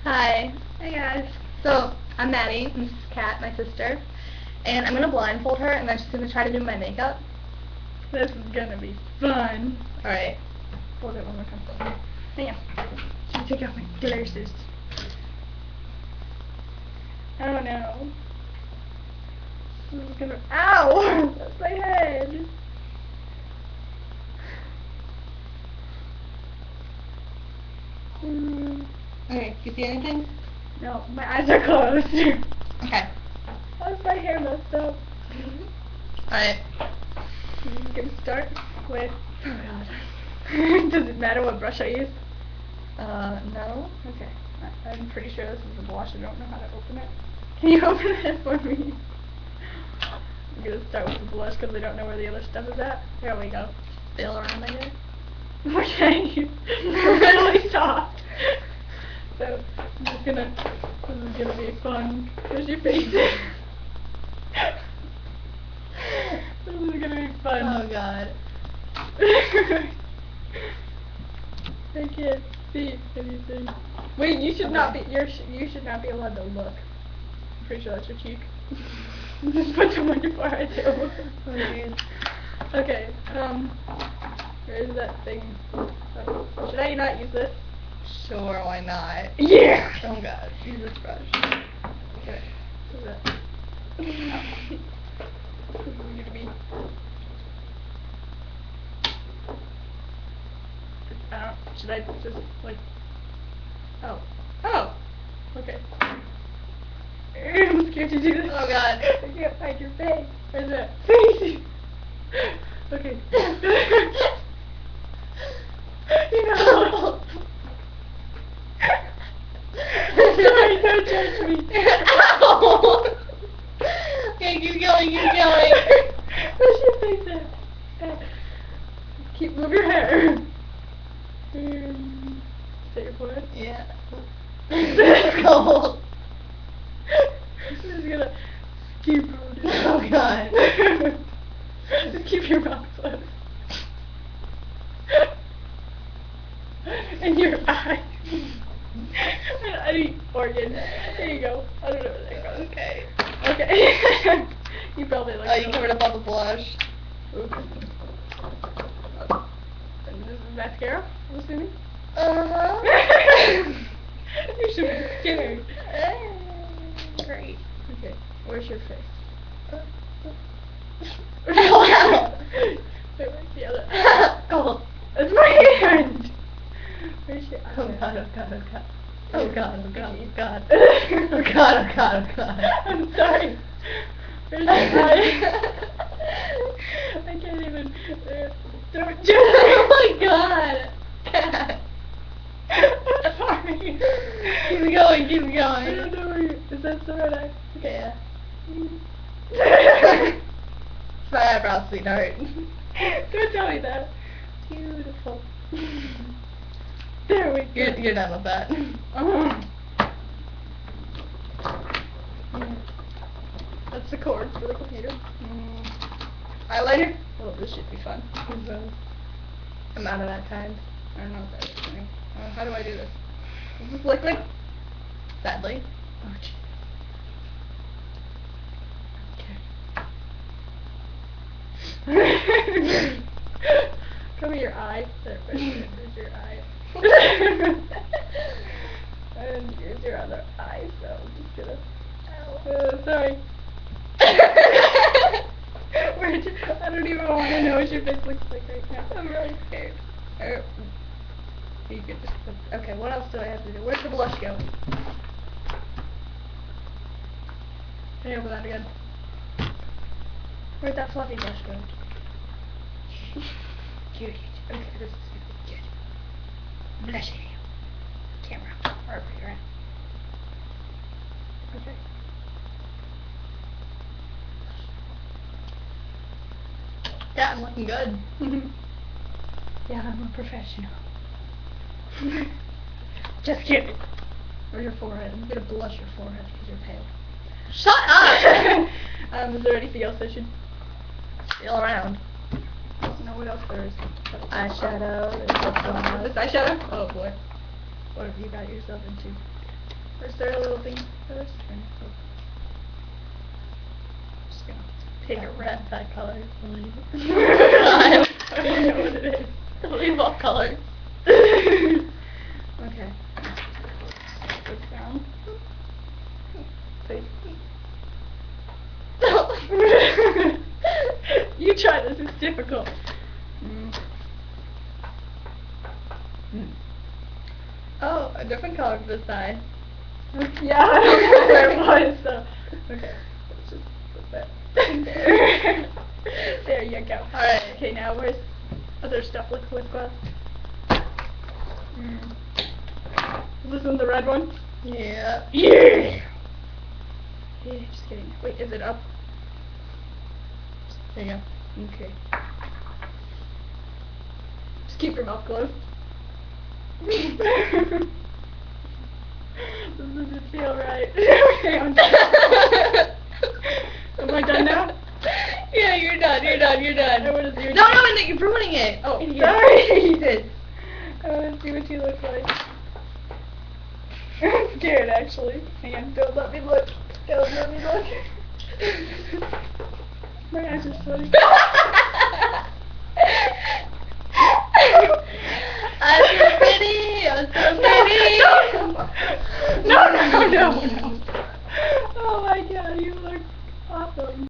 Hi. Hey guys. So, I'm Maddie, and this is Kat, my sister, and I'm going to blindfold her, and then she's going to try to do my makeup. This is gonna be fun. Alright. Hold it one more time. Bam. Should I take off my glasses? Oh no. This is gonna. Ow! That's my head. Okay, do you see anything? No, my eyes are closed. Okay. Why's my hair messed up? Alright. I'm gonna start with. Oh god. Does it matter what brush I use? No. Okay. I'm pretty sure this is a blush. I don't know how to open it. Can you open it for me? I'm gonna start with the blush because I don't know where the other stuff is at. There we go. Feel around, I guess. Okay. Really soft. So, I'm just gonna. This is gonna be fun. Where's your face? This is gonna be fun. Oh god. I can't see anything. Wait, you should not be. You should not be allowed to look. I'm pretty sure that's your cheek. Just put them on your forehead too. Oh jeez. Okay. Where is that thing? Oh, should I not use this? Sure, why not? Yeah. Oh god. Use this brush. Okay. What is that? This is gonna be. Should I just like? Oh. Oh. Okay. I'm scared to do this. Oh god. I can't find your face. Where's that face? Okay. No. Sorry, don't judge me. Ow! Okay, keep going, keep going. Where's your face at? Keep move your hair. Is that your forehead? Yeah. It's cold. I'm just gonna keep moving. Oh god. Just keep your mouth closed. And your eyes. I need organs. There you go. I don't know where that goes. Okay. Okay. You probably look. Oh, you covered up all the blush. Oops. And this is mascara, I'm assuming? Uh-huh. You should be scared. Great. Okay, where's your face? Ow. The other. Cold. It's my hand! Where's your Oh god, oh god, oh god. Oh god, oh god, oh god. Oh Oh god, oh god, oh god. I'm sorry. Where's your eye? I can't even. Don't do Oh my god. I'm sorry. Keep going, keep going. I don't know where you. Is that the right eye? Yeah. It's my eyebrows, sweetheart. Don't tell me that. Beautiful. There we go. You're done with that. That's the cord for the computer. Eyeliner? Oh, this should be fun. I'm out of that kind. I don't know what that is. How do I do this? Is this liquid? Sadly. Oh, gee. Okay. Cover your eye. There's your eye. And here's your other eye, so I'm just gonna. Sorry. I don't even want to know what your face looks like right now. I'm really scared. You could just. Okay, what else do I have to do? Where's the blush go? Can you open that again? Where'd that fluffy blush go? Cute. Okay, this is good. Blush video. Camera. Or you're at. Okay. Yeah, I'm looking good. Yeah, I'm a professional. Just kidding. Or your forehead. I'm gonna blush your forehead because you're pale. Shut up! Is there anything else I should Feel around. know what else there is? Eyeshadow. There's lip gloss. This eyeshadow? Oh boy. What have you got yourself into? Or is there a little thing for this? Just gonna take a red that color. I don't even know what it is. Leave all colors. Okay. Put this down. Please. You try this, it's difficult. Oh, a different color for this side. Yeah, I don't know where it was, so. Okay, let's just put that there. There you go. Alright, okay, now where's other stuff? Lip gloss. Is this one the red one? Yeah. Yeah! Yeah, just kidding. Wait, is it up? There you go. Okay. Just keep your mouth closed. This doesn't feel right. Okay, I'm done. Am I done now? Yeah, you're done. You're done. You're done. I wanna see what No, you- no, you're ruining it. Oh, idiot. sorry. Jesus. I wanna see what you look like. I'm scared, actually. Hang on, don't let me look. Don't let me look. My eyes are sweaty. I'm so pretty. I'm so pretty. No, no, no, no.